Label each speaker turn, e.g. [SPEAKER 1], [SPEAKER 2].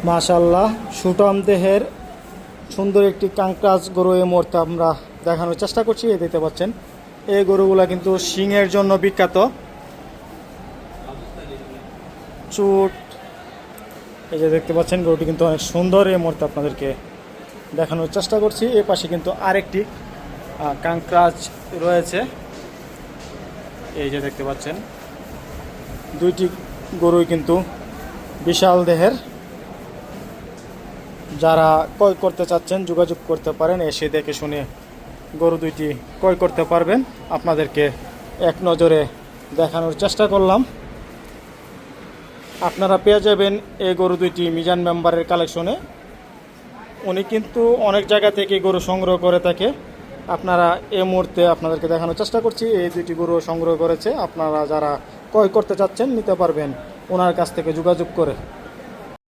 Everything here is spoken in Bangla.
[SPEAKER 1] মাশাআল্লাহ, সুঠাম দেহের সুন্দর একটি কাঙ্কাজ গরু এই মুহূর্তে আমরা দেখানোর চেষ্টা করছি। এই দেখতে পাচ্ছেন, এই গরুগুলা কিন্তু শিংয়ের জন্য বিখ্যাত। চুট, এই যে দেখতে পাচ্ছেন গরুটি কিন্তু অনেক সুন্দর। এই মুহূর্তে আপনাদেরকে দেখানোর চেষ্টা করছি। এ পাশে কিন্তু আরেকটি কাঙ্কাজ রয়েছে। এই যে দেখতে পাচ্ছেন, দুইটি গরুই কিন্তু বিশাল দেহের। যারা ক্রয় করতে চাচ্ছেন যোগাযোগ করতে পারেন, এসে দেখে শুনে গরু দুইটি ক্রয় করতে পারবেন। আপনাদেরকে এক নজরে দেখানোর চেষ্টা করলাম। আপনারা পেয়ে যাবেন এই গরু দুইটি মিজান মেম্বারের কালেকশনে। উনি কিন্তু অনেক জায়গা থেকে গরু সংগ্রহ করে থাকে। আপনারা এই মুহূর্তে আপনাদেরকে দেখানোর চেষ্টা করছি, এই দুইটি গরু সংগ্রহ করেছে। আপনারা যারা ক্রয় করতে চাচ্ছেন নিতে পারবেন ওনার কাছ থেকে যোগাযোগ করে।